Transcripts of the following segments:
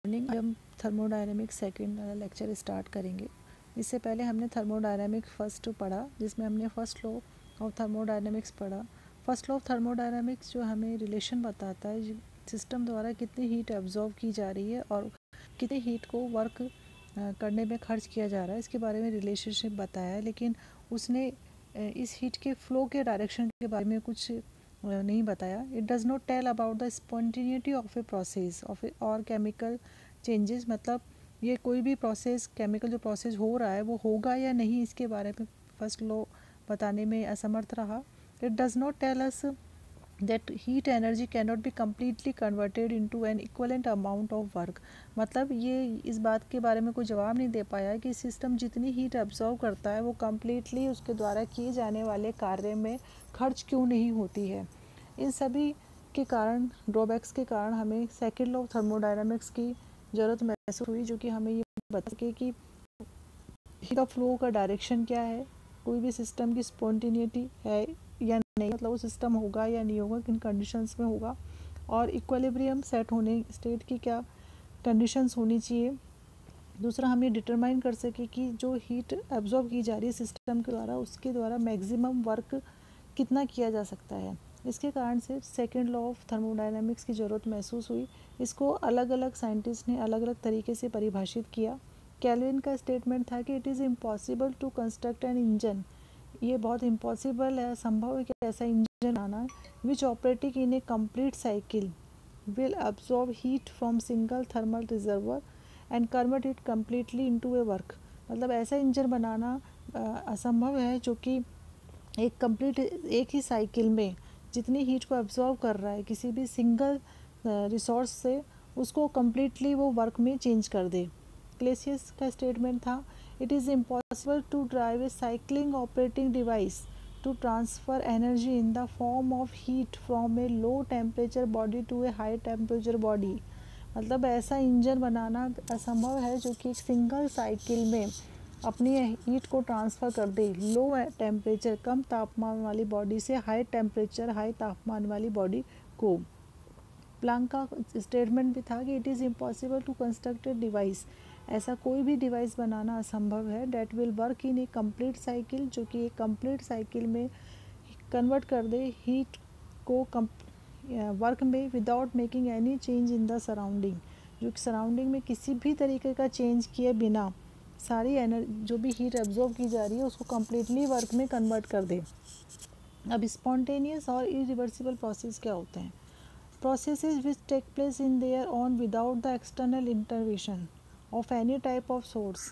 Morning हम thermodynamics second वाला lecture start करेंगे। इससे पहले हमने थर्मोडायनेमिक्स फर्स्ट पढ़ा, जिसमें हमने फर्स्ट लॉ ऑफ थर्मोडायनेमिक्स पढ़ा। फर्स्ट लॉ ऑफ थर्मोडायनेमिक्स जो हमें रिलेशन बताता है सिस्टम द्वारा कितनी हीट एब्जॉर्ब की जा रही है और कितनी हीट को वर्क करने में खर्च किया जा रहा है, इसके बारे में रिलेशनशिप बताया है। लेकिन उसने इस हीट के फ्लो के डायरेक्शन के बारे में कुछ नहीं बताया। It does not tell about the spontaneity of a process of a और केमिकल चेंजेस, मतलब ये कोई भी प्रोसेस, केमिकल जो प्रोसेस हो रहा है वो होगा या नहीं, इसके बारे में फर्स्ट लॉ बताने में असमर्थ रहा। It does not tell us that heat energy cannot be completely converted into an equivalent amount of work, मतलब ये इस बात के बारे में कोई जवाब नहीं दे पाया कि सिस्टम जितनी हीट एब्जॉर्व करता है वो कम्प्लीटली उसके द्वारा किए जाने वाले कार्य में खर्च क्यों नहीं होती है। इन सभी के कारण, ड्रॉबैक्स के कारण हमें सेकेंड लॉ ऑफ थर्मोडायनामिक्स की ज़रूरत महसूस हुई, जो कि हमें ये बता सके कि हीट ऑफ फ्लो का डायरेक्शन क्या है, कोई भी सिस्टम की स्पॉन्टेनिटी है या नहीं, मतलब वो सिस्टम होगा या नहीं होगा, किन कंडीशंस में होगा, और इक्विलिब्रियम सेट होने स्टेट की क्या कंडीशंस होनी चाहिए। दूसरा, हम ये डिटरमाइन कर सके कि जो हीट एब्जॉर्ब की जा रही है सिस्टम के द्वारा, उसके द्वारा मैक्सिमम वर्क कितना किया जा सकता है। इसके कारण से सेकेंड लॉ ऑफ थर्मोडायनामिक्स की ज़रूरत महसूस हुई। इसको अलग अलग साइंटिस्ट ने अलग अलग तरीके से परिभाषित किया। कैल्विन का स्टेटमेंट था कि it is impossible to construct an engine, ये बहुत इम्पॉसिबल है, संभव है कि ऐसा इंजन बनाना which operating in a complete cycle will absorb heat from single thermal reservoir and convert it completely into a work, मतलब ऐसा इंजन बनाना असंभव है जो कि एक ही साइकिल में जितनी हीट को एब्जॉर्ब कर रहा है किसी भी सिंगल रिसोर्स से, उसको कम्प्लीटली वो वर्क में चेंज कर दे। क्लेसियस का स्टेटमेंट था, it is impossible to drive a cycling operating device to transfer energy in the form of heat from a low temperature body to a high temperature body, मतलब ऐसा engine बनाना असंभव है जो कि एक सिंगल साइकिल में अपनी हीट को ट्रांसफ़र कर दे लो टेम्परेचर कम तापमान वाली बॉडी से हाई टेम्परेचर हाई तापमान वाली बॉडी को। प्लांक का स्टेटमेंट भी था कि it is impossible to construct a device, ऐसा कोई भी डिवाइस बनाना असंभव है that will work in a complete cycle, जो कि एक कम्प्लीट साइकिल में कन्वर्ट कर दे हीट को वर्क में without making any change in the surrounding, जो कि सराउंडिंग में किसी भी तरीके का चेंज किए बिना सारी एनर्जी जो भी हीट एब्जॉर्ब की जा रही है उसको कम्प्लीटली वर्क में कन्वर्ट कर दे। अब स्पॉन्टेनियस और इरिवर्सिबल प्रोसेस क्या होते हैं? Processes which take place in their own without the external intervention of any type of source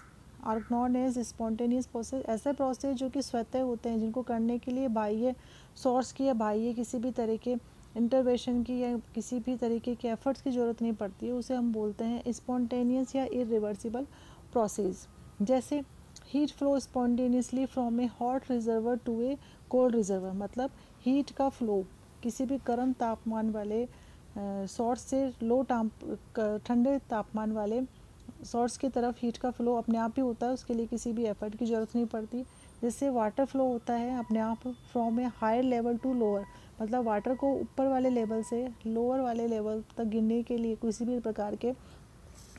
are known as spontaneous process। ऐसे प्रोसेस जो कि स्वतः होते हैं, जिनको करने के लिए बाह्य सोर्स की या बाह्य किसी भी तरह के इंटरवेंशन की या किसी भी तरीके के एफर्ट्स की ज़रूरत नहीं पड़ती है, उसे हम बोलते हैं स्पॉन्टेनियस या इरिवर्सिबल प्रोसेस। जैसे heat flow spontaneously from a hot reservoir to a cold reservoir, मतलब हीट का फ्लो किसी भी गर्म तापमान वाले सोर्स से ठंडे तापमान वाले सोर्स की तरफ हीट का फ्लो अपने आप ही होता है, उसके लिए किसी भी एफर्ट की ज़रूरत नहीं पड़ती। जिससे वाटर फ्लो होता है अपने आप from a higher level to lower, मतलब वाटर को ऊपर वाले लेवल से लोअर वाले लेवल तक गिरने के लिए किसी भी प्रकार के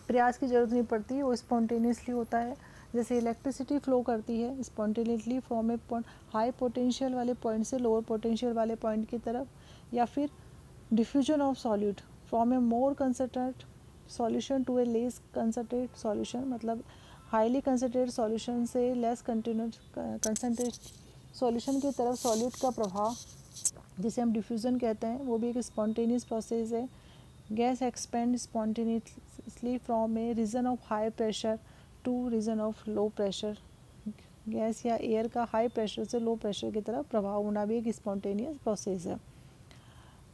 प्रयास की ज़रूरत नहीं पड़ती, वो स्पॉन्टेनियसली होता है। जैसे इलेक्ट्रिसिटी फ्लो करती है spontaneously from a high potential वाले पॉइंट से लोअर पोटेंशियल वाले पॉइंट की तरफ, या फिर diffusion of solute from a more concentrate solution to a less concentrate solution, मतलब हाईली कंसनट्रेट सॉल्यूशन से लेस कंसनट्रेट सॉल्यूशन की तरफ सॉल्यूट का प्रभाव, जिसे हम डिफ्यूज़न कहते हैं, वो भी एक स्पॉन्टेनियस प्रोसेस है। Gas expand spontaneously from a region of high pressure to region of low pressure, gas या एयर का हाई प्रेशर से लो प्रेशर की तरफ प्रभाव होना भी एक स्पॉन्टेनियस प्रोसेस है।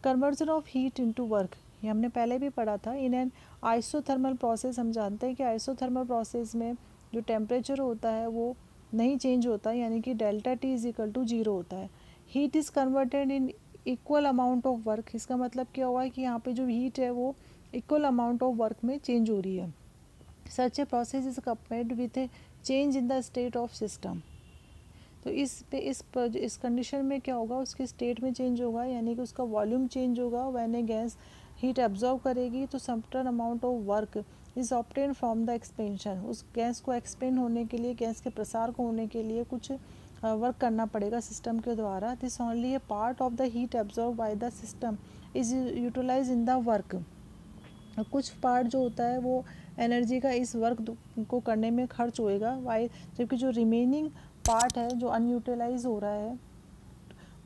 Conversion of heat into work, ये हमने पहले भी पढ़ा था। इन एन आइसोथर्मल प्रोसेस, हम जानते हैं कि आइसोथर्मल प्रोसेस में जो टेम्परेचर होता है वो नहीं चेंज होता, यानी कि delta T is equal to 0 होता है। Heat is converted in equal amount of work, इसका मतलब क्या हुआ कि यहाँ पे जो हीट है वो इक्वल अमाउंट ऑफ वर्क में चेंज हो रही है। Such a process is compared with a change in the state of system, तो इस कंडीशन में क्या होगा, उसके स्टेट में चेंज होगा, यानी कि उसका वॉल्यूम चेंज होगा। When A gas heat absorb करेगी तो certain amount of work is obtain from the expansion. उस गैस को एक्सपेंड होने के लिए, गैस के प्रसार को होने के लिए कुछ वर्क करना पड़ेगा सिस्टम के द्वारा। This only a part of the heat absorb by the system is utilize in the work. कुछ पार्ट जो होता है वो एनर्जी का इस वर्क को करने में खर्च होएगा, वाई जबकि जो रिमेनिंग पार्ट है जो अनयूटिलाइज हो रहा है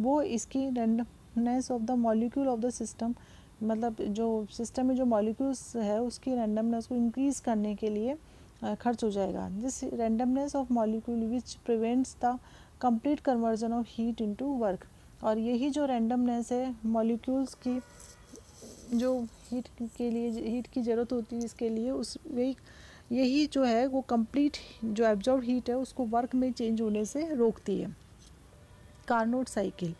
वो इसकी randomness of the molecule of the system, मतलब जो सिस्टम में जो मॉलिक्यूल्स है उसकी रैंडमनेस को इंक्रीज़ करने के लिए खर्च हो जाएगा। This randomness of molecule which prevents the complete conversion of heat into work. और यही जो रैंडमनेस है मॉलिक्यूल्स की, जो हीट के लिए हीट की ज़रूरत होती है इसके लिए, उस यही जो है वो कंप्लीट जो एब्जॉर्ब हीट है उसको वर्क में चेंज होने से रोकती है। Carnot cycle,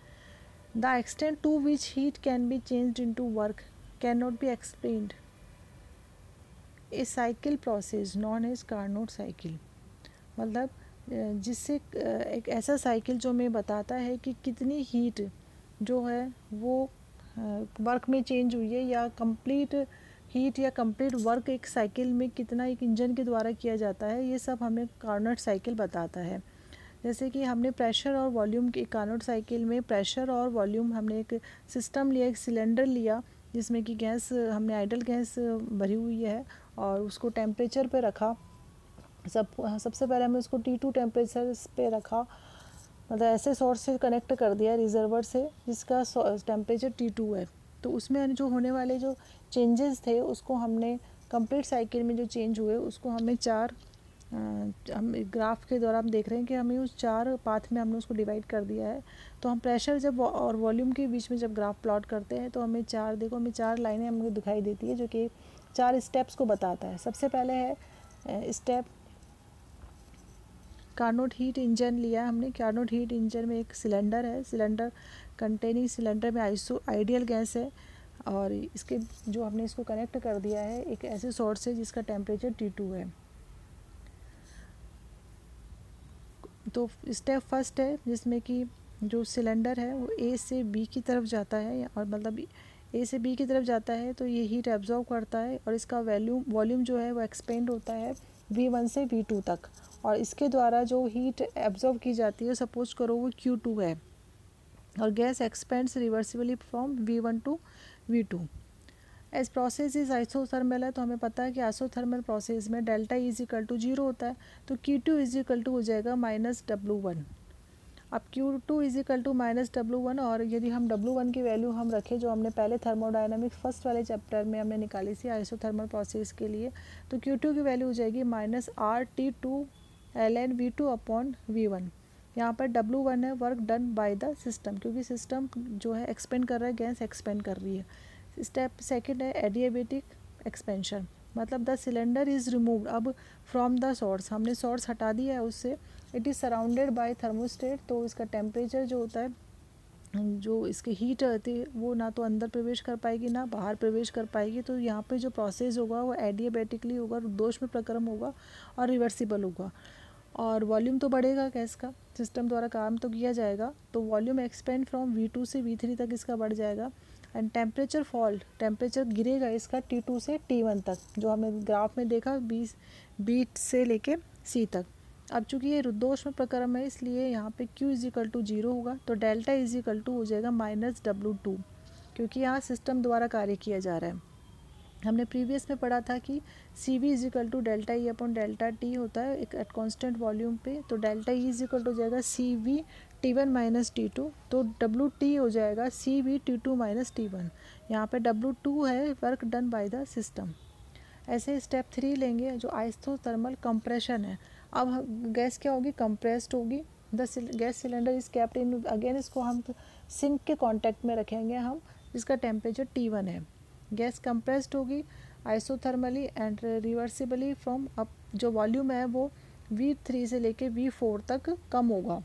the extent to which heat can be changed into work can not be explained. A cycle process known as Carnot cycle, मतलब जिससे एक ऐसा साइकिल जो हमें बताता है कि कितनी हीट जो है वो वर्क में चेंज हुई है, या कंप्लीट हीट या कंप्लीट वर्क एक साइकिल में कितना एक इंजन के द्वारा किया जाता है, ये सब हमें कार्नोट साइकिल बताता है। जैसे कि हमने प्रेशर और वॉल्यूम की कार्नोट साइकिल में प्रेशर और वॉल्यूम, हमने एक सिस्टम लिया, एक सिलेंडर लिया जिसमें कि गैस, हमने आइडल गैस भरी हुई है और उसको टेम्परेचर पे रखा। सबसे पहले हमने उसको T2 टेम्परेचर पे रखा, मतलब ऐसे सोर्स से कनेक्ट कर दिया रिजर्वर से जिसका टेम्परेचर T2 है। तो उसमें जो होने वाले जो चेंजेस थे उसको हमने कंप्लीट साइकिल में जो चेंज हुए उसको हमें हम ग्राफ के द्वारा हम देख रहे हैं कि हमें उस 4 पाथ में हमने उसको डिवाइड कर दिया है। तो हम प्रेशर जब और वॉल्यूम के बीच में जब ग्राफ प्लॉट करते हैं तो हमें 4 लाइनें हमें दिखाई देती है जो कि 4 स्टेप्स को बताता है। सबसे पहले है स्टेप कार्नोट हीट इंजन लिया हमने। कार्नोट हीट इंजन में एक सिलेंडर है, सिलेंडर कंटेनिंग, सिलेंडर में आइडियल गैस है और इसके जो हमने इसको कनेक्ट कर दिया है एक ऐसे सोर्स से जिसका टेम्परेचर T2 है। तो स्टेप फर्स्ट है जिसमें कि जो सिलेंडर है वो A से B की तरफ जाता है, और मतलब A से B की तरफ जाता है तो ये हीट एब्जॉर्ब करता है और इसका वॉल्यूम जो है वो एक्सपेंड होता है V1 से V2 तक, और इसके द्वारा जो हीट एब्जॉर्ब की जाती है सपोज करो वो Q2 है, और gas expands reversibly from V1 to V2। As process is isothermal है तो हमें पता है कि आइसोथर्मल प्रोसेस में डेल्टा ई इजिकल टू 0 होता है, तो Q2 इजिकल टू हो जाएगा -W1। अब Q2 इजिकल टू -W1, और यदि हम W1 की वैल्यू हम रखें जो हमने पहले थर्मोडायनामिक्स फर्स्ट वाले चैप्टर में हमने निकाली थी आइसोथर्मल प्रोसेस के लिए, तो Q2 की वैल्यू हो जाएगी -RT2 ln V2 upon V1। यहाँ पर W1 है work done by the system, क्योंकि सिस्टम जो है एक्सपेंड कर रहा है, गैस एक्सपेंड कर रही है। स्टेप सेकंड है एडियाबेटिक एक्सपेंशन, मतलब द सिलेंडर इज़ रिमूव्ड अब फ्रॉम द सोर्स, हमने सोर्स हटा दिया है उससे। It is surrounded by thermostat, तो इसका टेम्परेचर जो होता है, जो इसकी हीट रहती है वो ना तो अंदर प्रवेश कर पाएगी ना बाहर प्रवेश कर पाएगी। तो यहाँ पे जो प्रोसेस होगा वो एडियाबेटिकली होगा, रुद्धोष में प्रक्रम होगा और रिवर्सिबल होगा। और वॉल्यूम तो बढ़ेगा गैस का, सिस्टम द्वारा काम तो किया जाएगा, तो वॉल्यूम एक्सपेंड फ्रॉम V2 से V3 तक इसका बढ़ जाएगा। एंड टेम्परेचर फॉल, टेम्परेचर गिरेगा इसका T2 से T1 तक, जो हमने ग्राफ में देखा B से लेके C तक। अब चूंकि ये रुद्धोष में प्रक्रम है इसलिए यहाँ पे Q इजिकल टू 0 होगा, तो डेल्टा इजिकल टू हो जाएगा -W2, क्योंकि यहाँ सिस्टम द्वारा कार्य किया जा रहा है। हमने प्रीवियस में पढ़ा था कि CV is equal to delta E upon delta T होता है एक एट कॉन्स्टेंट वॉल्यूम पे, तो डेल्टा ई इजिकल टू हो जाएगा CV T1 माइनस T2, तो WT हो जाएगा CV T2 माइनस T1। यहाँ पे W2 है work done by the system. ऐसे स्टेप 3 लेंगे जो आइसोथर्मल कंप्रेशन है। अब गैस क्या होगी, कंप्रेस्ड होगी। The gas cylinder is kept in, again इसको हम सिंक के कांटेक्ट में रखेंगे हम, जिसका टेम्परेचर T1 है। गैस कंप्रेस्ड होगी आइसोथर्मली एंड रिवर्सिबली फ्रॉम, अब जो वॉल्यूम है वो V3 से लेके V4 तक कम होगा।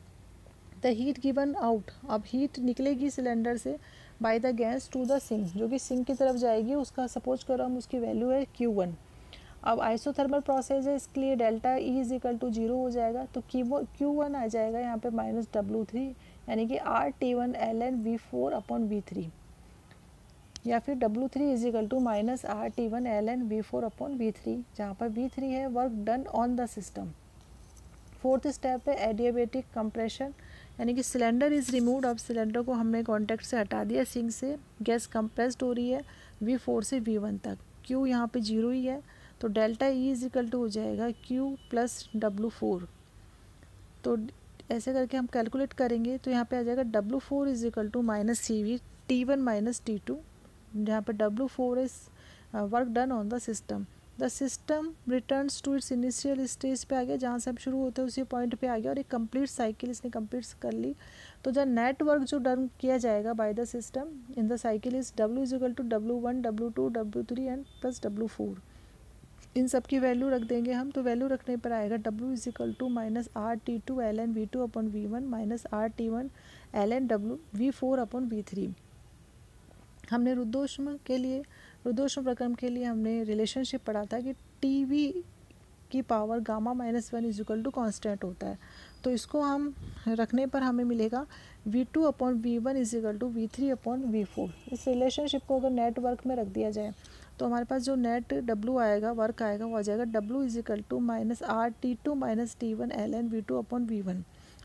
द हीट गिवन आउट, अब हीट निकलेगी सिलेंडर से by the gas to the sink, जो कि सिंक की तरफ जाएगी, उसका सपोज करो हम उसकी वैल्यू है Q1। अब आइसोथर्मल प्रोसेस है इसके लिए डेल्टा ई इजिकल टू 0 हो जाएगा, तो Q1 आ जाएगा यहाँ पे -W3, यानी कि RT1 ln V4 upon V3। या फिर W3 is equal to minus RT1 ln V4 upon V3, जहाँ पर V3 है work done on the system. Fourth step है एडियाबेटिक कंप्रेशन, यानी कि सिलेंडर इज़ रिमूव्ड। अब सिलेंडर को हमने कॉन्टैक्ट से हटा दिया सिंक से, गैस कंप्रेस्ड हो रही है V4 से V1 तक। Q यहाँ पे 0 ही है, तो delta E is equal to हो जाएगा Q प्लस W4। तो ऐसे करके हम कैलकुलेट करेंगे तो यहाँ पे आ जाएगा W4 is equal to minus CV T1 minus T2, जहाँ पे W4 is work done on the system. The system returns to its initial stage पे आ गया, जहाँ से हम शुरू होते हैं उसी पॉइंट पे आ गया, और एक कंप्लीट साइकिल इसने कंप्लीट कर ली। तो जो नेटवर्क जो डन किया जाएगा by the system in the cycle is W is equal to W1 W2 W3 and plus W4। इन सब की वैल्यू रख देंगे हम, तो वैल्यू रखने पर आएगा W is equal to minus RT2 ln V2 upon V1 minus RT1 ln V4 upon V3। हमने रुद्धोष्म प्रक्रम के लिए हमने रिलेशनशिप पढ़ा था कि TV की power gamma minus 1 is equal to constant होता है। तो इसको हम रखने पर हमें मिलेगा V2 upon V1 is equal to V3 upon V4। इस रिलेशनशिप को अगर नेटवर्क में रख दिया जाए तो हमारे पास जो नेट W आएगा, वर्क आएगा, वो आ जाएगा W is equal to minus RT2 minus T1 ln V2 upon V1।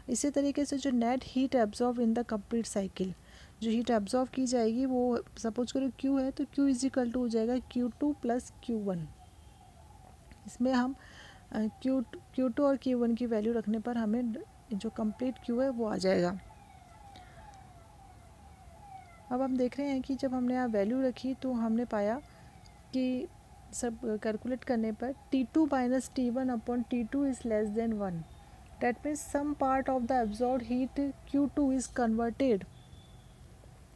इसी तरीके से जो net heat absorb in the complete cycle, जो हीट एब्जॉर्ब की जाएगी वो सपोज करो Q है, तो Q इज इक्वल टू हो जाएगा Q2 प्लस Q1। इसमें हम Q2 और Q1 की वैल्यू रखने पर हमें जो कंप्लीट Q है वो आ जाएगा। अब हम देख रहे हैं कि जब हमने यहाँ वैल्यू रखी तो हमने पाया कि सब कैलकुलेट करने पर T2 minus T1 upon T2 is less than 1। That means some part of the absorbed heat Q2 is converted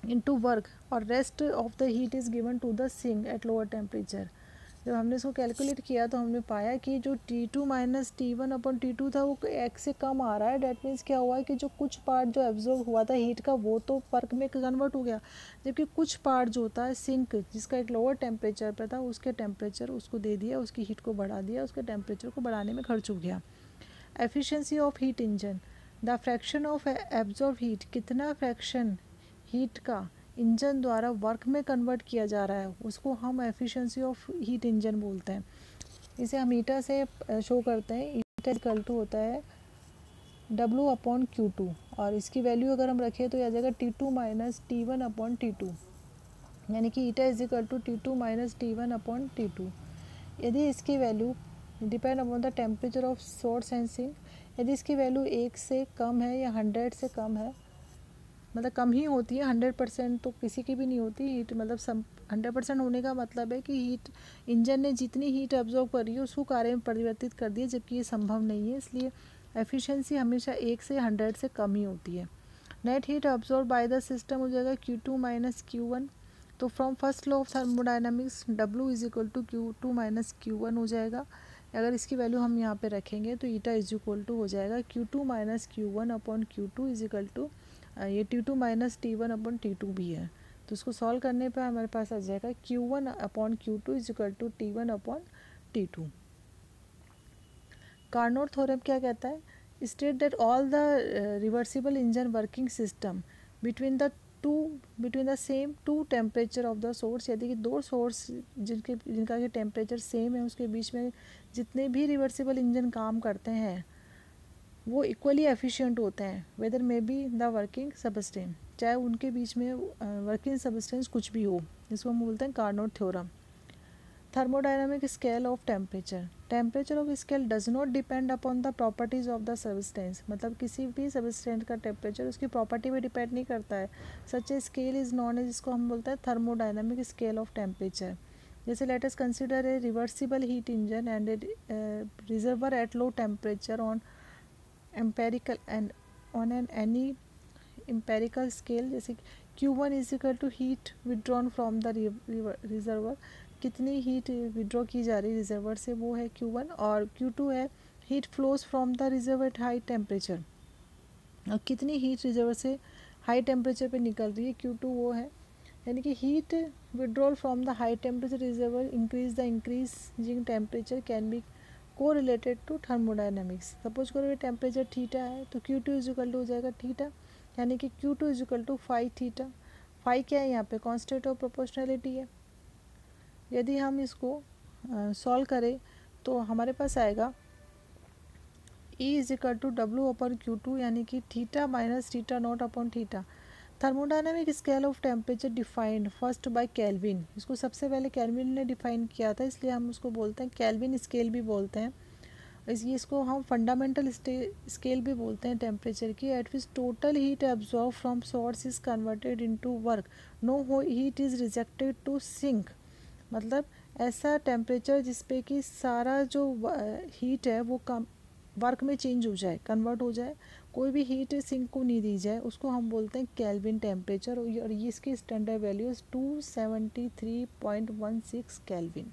into work और rest of the heat is given to the sink at lower temperature। जब हमने इसको calculate किया तो हमने पाया कि जो T2 minus T1 upon T2 था वो एक से कम आ रहा है। डैट मीन्स क्या हुआ है कि जो कुछ पार्ट जो एब्जॉर्ब हुआ था हीट का वो तो वर्क में कन्वर्ट हो गया, जबकि कुछ पार्ट जो होता है सिंक जिसका एक लोअर टेम्परेचर पर था उसके टेम्परेचर उसको दे दिया, उसकी हीट को बढ़ा दिया, उसके टेम्परेचर को बढ़ाने में खर्च हो गया। Efficiency of heat engine, the fraction of absorb heat, कितना फ्रैक्शन हीट का इंजन द्वारा वर्क में कन्वर्ट किया जा रहा है उसको हम एफिशिएंसी ऑफ हीट इंजन बोलते हैं। इसे हम ईटा से शो करते हैं। ईटा इक्वल टू होता है W अपॉन Q2 और इसकी वैल्यू अगर हम रखें तो यह आ जाएगा T2 minus T1 upon T2, यानी कि eta is equal to T2 minus T1 upon T2। यदि इसकी value depend upon the temperature of source and sink, यदि इसकी वैल्यू 1 से कम है या 100 से कम है, मतलब कम ही होती है, 100% तो किसी की भी नहीं होती हीट, मतलब 100% होने का मतलब है कि हीट इंजन ने जितनी हीट एब्जॉर्ब करी है उसको कार्य में परिवर्तित कर दिया, जबकि ये संभव नहीं है। इसलिए एफिशिएंसी हमेशा 1 से 100 से कम ही होती है। Net heat absorb by the system हो जाएगा Q2 माइनस Q1। तो from first law of thermodynamics W is equal to Q2 minus Q1 हो जाएगा। अगर इसकी वैल्यू हम यहाँ पे रखेंगे तो ईटा इज इक्वल टू हो जाएगा Q2 minus Q1 upon Q2 is equal to ये T2 minus T1 upon T2 भी है, तो इसको सॉल्व करने पर हमारे पास आ जाएगा Q1 upon Q2 is equal to T1 upon T2। Carnot theorem क्या कहता है? State that all the reversible engine working system between the same two temperature of the source, यदि कि दो सोर्स जिनका टेम्परेचर सेम है उसके बीच में जितने भी रिवर्सिबल इंजन काम करते हैं वो इक्वली एफिशिएंट होते हैं, whether may be the working substance, चाहे उनके बीच में वर्किंग सबस्टेंस कुछ भी हो, जिसको हम बोलते हैं Carnot theorem. Thermodynamic scale of temperature of scale does not depend upon the properties of the substance, मतलब किसी भी सबस्टेंस का टेम्परेचर उसकी प्रॉपर्टी पे डिपेंड नहीं करता है। Such a scale is known as, जिसको हम बोलते हैं थर्मोडायनामिक स्केल ऑफ टेम्परेचर। जैसे let us consider a reversible heat engine and a reservoir at low temperature on empirical and on an any empirical scale, जैसे Q1 is equal to heat withdrawn from the reservoir, कितनी heat withdraw की जा रही है reservoir से वो है Q1, और Q2 है heat flows from the reservoir at high temperature, और कितनी हीट रिजर्वर से हाई टेम्परेचर पे निकल रही है Q2 वो है। यानी कि heat withdrawal from the high temperature reservoir increase the increasing temperature can be को रिलेटेड टू थर्मोडायनामिक्स। सपोज करो ये टेम्परेचर थीटा है तो Q2 इज इक्वल टू हो जाएगा थीटा, यानी कि Q2 is equal to 5 theta. Phi क्या है यहाँ पे, कांस्टेंट ऑफ प्रोपोर्शनैलिटी है। यदि हम इसको सॉल्व करें तो हमारे पास आएगा E is equal to W upon Q2 यानी कि theta minus theta not upon theta. Thermodynamic scale of temperature defined first by Kelvin, इसको सबसे पहले केल्विन ने डिफाइन किया था, इसलिए हम उसको बोलते हैं केल्विन स्केल भी बोलते हैं। इसको हम फंडामेंटल स्केल भी बोलते हैं टेम्परेचर की। At which total heat absorb from source is converted into work, no heat is rejected to sink. मतलब ऐसा टेम्परेचर जिसपे कि सारा जो हीट है वो कम वर्क में चेंज हो जाए, कन्वर्ट हो जाए, कोई भी हीट सिंक को नहीं दी जाए, उसको हम बोलते हैं केल्विन टेम्परेचर। और ये इसकी स्टैंडर्ड वैल्यू 273.16 केल्विन।